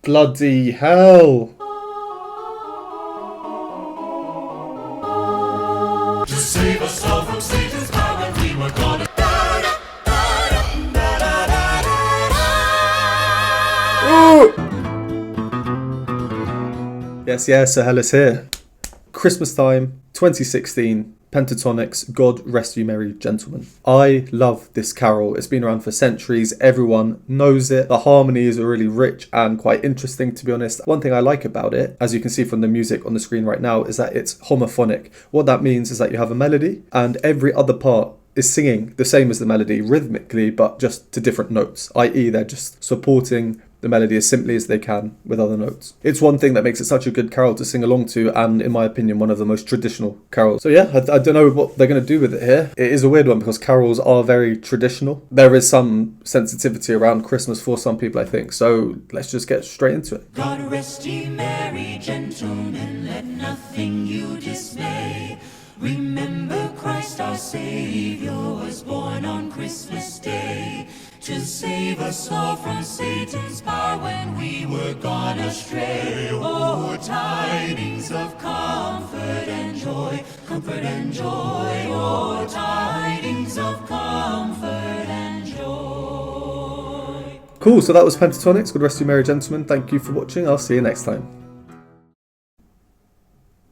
Bloody hell. To save us all from Satan's power, we were gonna. Yes, so Hairless here. Christmas time, 2016, Pentatonix, God Rest You Merry Gentlemen. I love this carol. It's been around for centuries. Everyone knows it. The harmonies are really rich and quite interesting, to be honest. One thing I like about it, as you can see from the music on the screen right now, is that it's homophonic. What that means is that you have a melody and every other part is singing the same as the melody rhythmically, but just to different notes, i.e. they're just supporting the melody as simply as they can with other notes. It's one thing that makes it such a good carol to sing along to, and in my opinion, one of the most traditional carols. So yeah, I don't know what they're going to do with it here. It is a weird one because carols are very traditional. There is some sensitivity around Christmas for some people, I think. So let's just get straight into it. God rest ye merry gentlemen, let nothing you dismay. Remember Christ our Savior was born on Christmas Day, to save us all from Satan's power when we were gone astray. Oh, tidings of comfort and joy, comfort and joy. Oh, tidings of comfort and joy. Cool, so that was Pentatonix. God rest you merry gentlemen. Thank you for watching. I'll see you next time.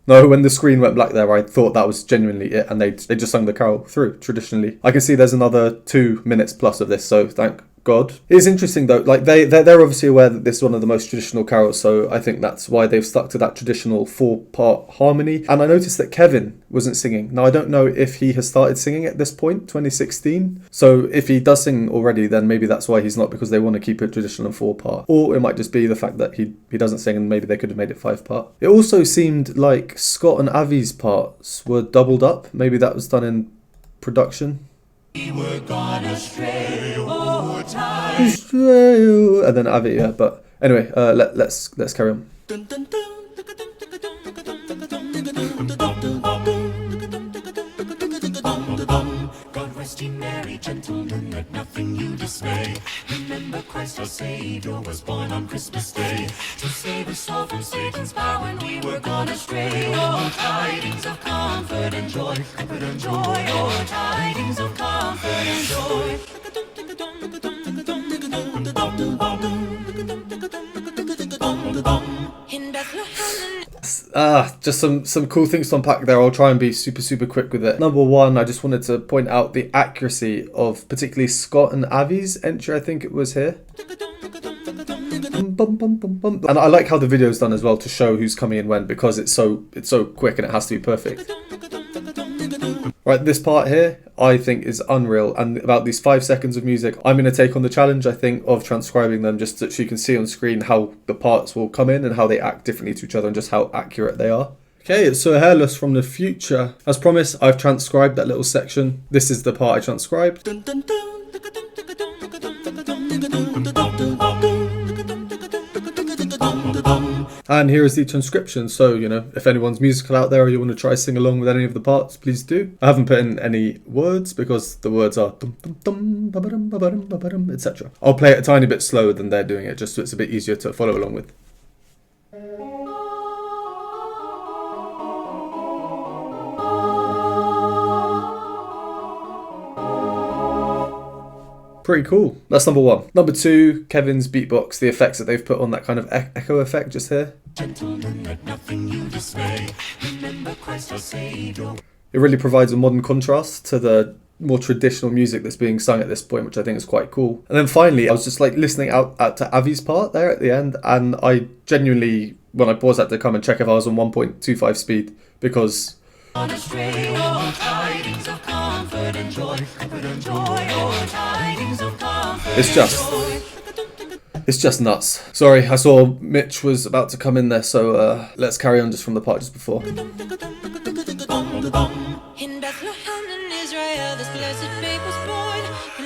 No, when the screen went black there, I thought that was genuinely it, and they just sung the carol through traditionally. I can see there's another 2 minutes plus of this, so thank God. It's interesting though, like they're obviously aware that this is one of the most traditional carols, so I think that's why they've stuck to that traditional 4-part harmony. And I noticed that Kevin wasn't singing. Now I don't know if he has started singing at this point, 2016. So if he does sing already, then maybe that's why he's not, because they want to keep it traditional and 4-part. Or it might just be the fact that he doesn't sing, and maybe they could have made it 5-part. It also seemed like Scott and Avi's parts were doubled up. Maybe that was done in production. We were gone astray, oh, And then Avi, yeah. But anyway, let's carry on. God rest ye merry gentlemen, let nothing you dismay. Remember Christ our Savior was born on Christmas Day, to save us all from Satan's power when we were gone astray. Oh, tidings of comfort and joy, comfort and joy. Oh, tidings of comfort and joy. In Bethlehem. Just some cool things to unpack there. I'll try and be super quick with it. Number one, I just wanted to point out the accuracy of particularly Scott and Avi's entry, I think it was here. And I like how the video's done as well to show who's coming in when, because it's so quick and it has to be perfect. Right, this part here I think is unreal, and about these 5 seconds of music, I'm going to take on the challenge, I think, of transcribing them just so you can see on screen how the parts will come in and how they act differently to each other and just how accurate they are. Okay, so Hairless from the future. As promised, I've transcribed that little section. This is the part I transcribed. And here is the transcription, so, you know, if anyone's musical out there or you want to try sing along with any of the parts, please do. I haven't put in any words because the words are etc. I'll play it a tiny bit slower than they're doing it, just so it's a bit easier to follow along with. Pretty cool. That's number one. Number two, Kevin's beatbox, the effects that they've put on that kind of echo effect just here. Gentlemen, let nothing you dismay. Remember Christ our Savior. It really provides a modern contrast to the more traditional music that's being sung at this point, which I think is quite cool. And then finally, I was just like listening out to Avi's part there at the end, and I genuinely, when I paused that to come and check if I was on 1.25 speed, because it's just nuts. Sorry, I saw Mitch was about to come in there, so let's carry on just from the part just before. In Bethlehem in Israel, this blessed babe was born,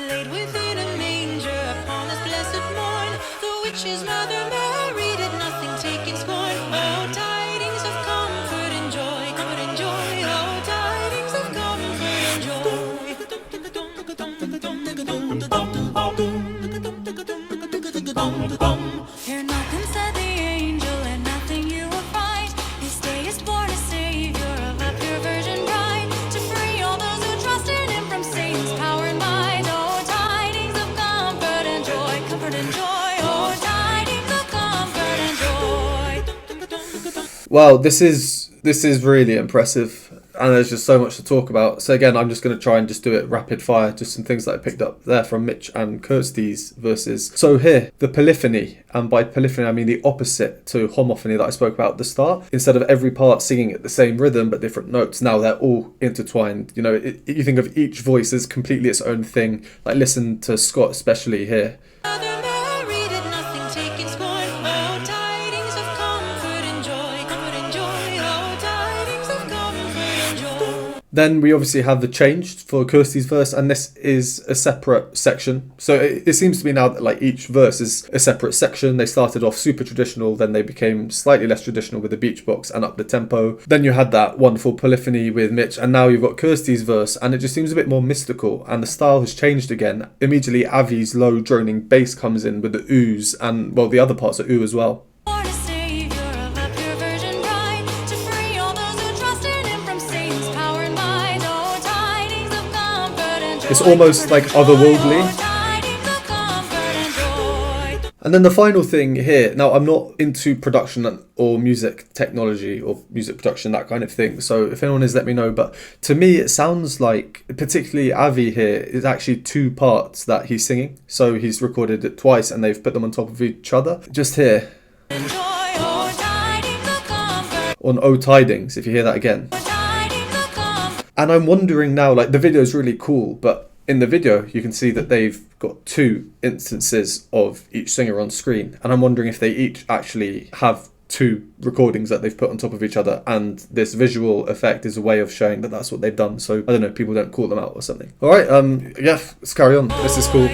laid within a manger upon this blessed morn. The witch's mother Mary did nothing take in scorn. Oh, tidings of comfort and joy, comfort and joy. Oh, tidings of comfort and joy. Here knock inside the Wow, this is really impressive, and there's just so much to talk about. So again, I'm just going to try and just do it rapid fire, just some things that I picked up there from Mitch and Kirsty's verses. So here, the polyphony, and by polyphony I mean the opposite to homophony that I spoke about at the start. Instead of every part singing at the same rhythm but different notes, now they're all intertwined. You know, you think of each voice as completely its own thing. Like listen to Scott especially here. Then we obviously have the change for Kirsty's verse, and this is a separate section. So it seems to be now that like each verse is a separate section. They started off super traditional, then they became slightly less traditional with the beatbox and up the tempo. Then you had that wonderful polyphony with Mitch, and now you've got Kirsty's verse, and it just seems a bit more mystical, and the style has changed again. Immediately Avi's low droning bass comes in with the oohs, and well, the other parts are ooh as well. It's almost like otherworldly. And then the final thing here, now I'm not into production or music technology or music production, that kind of thing, so if anyone is, let me know, but to me it sounds like, particularly Avi here, is actually two parts that he's singing. So he's recorded it twice and they've put them on top of each other. Just here. On O Tidings, if you hear that again. And I'm wondering now, like the video is really cool, but in the video you can see that they've got two instances of each singer on screen, and I'm wondering if they each actually have two recordings that they've put on top of each other, and this visual effect is a way of showing that that's what they've done. So I don't know, people don't call them out or something. All right, yeah, let's carry on. This is cool.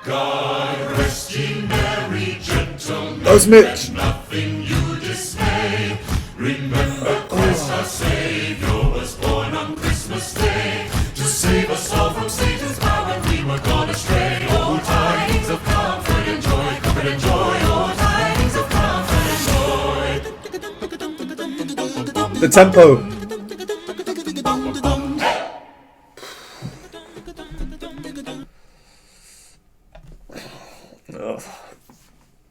God rest ye merry gentlemen. That was Mitch. Nothing you dismay. Remember Christ our Savior was born on Christmas Day to save us all from Satan's power when we were gone astray. Oh, tidings of comfort and joy, comfort and joy. Oh, tidings of comfort and joy. The tempo.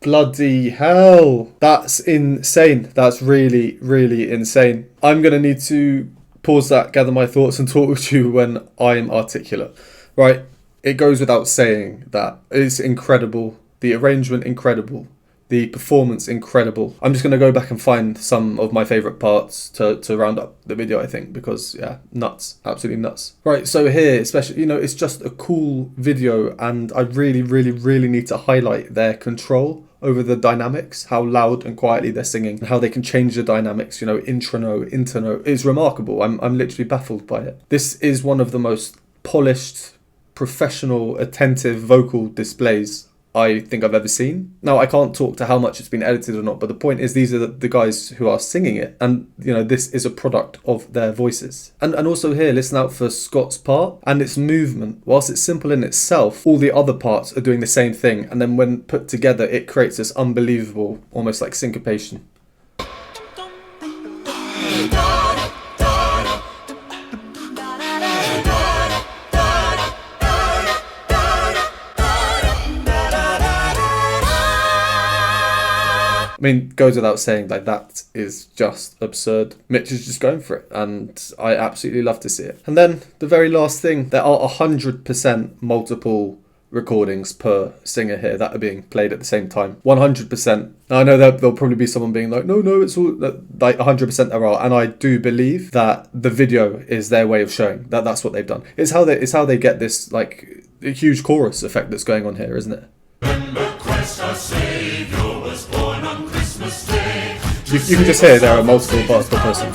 Bloody hell. That's insane. That's really, really insane. I'm going to need to pause that, gather my thoughts and talk to you when I'm articulate. Right, it goes without saying that it's incredible. The arrangement, incredible. The performance, incredible. I'm just going to go back and find some of my favourite parts to round up the video, I think, because, yeah, nuts. Absolutely nuts. Right, so here, especially, you know, it's just a cool video, and I really, really, really need to highlight their control over the dynamics, how loud and quietly they're singing, and how they can change the dynamics, you know, intrano, interno. It's remarkable. I'm literally baffled by it. This is one of the most polished, professional, attentive vocal displays I think I've ever seen. Now, I can't talk to how much it's been edited or not, but the point is these are the guys who are singing it, and you know, this is a product of their voices. And also here, listen out for Scott's part and its movement. Whilst it's simple in itself, all the other parts are doing the same thing, and then when put together it creates this unbelievable, almost like syncopation. I mean, goes without saying, like, that is just absurd. Mitch is just going for it, and I absolutely love to see it. And then the very last thing, there are 100% multiple recordings per singer here that are being played at the same time. 100%. Now, I know that there'll probably be someone being like, no, it's all, like 100% there are, and I do believe that the video is their way of showing that that's what they've done. It's how they get this, like, a huge chorus effect that's going on here, isn't it? Remember Christ our Savior was born on Christmas Day. You can just hear there are multiple parts per person.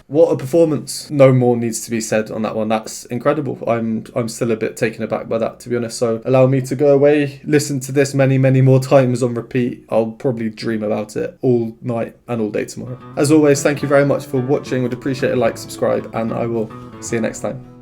What a performance. No more needs to be said on that one. That's incredible. I'm still a bit taken aback by that, to be honest. So allow me to go away, listen to this many, many more times on repeat. I'll probably dream about it all night and all day tomorrow. As always, thank you very much for watching. Would appreciate a like, subscribe, and I will see you next time.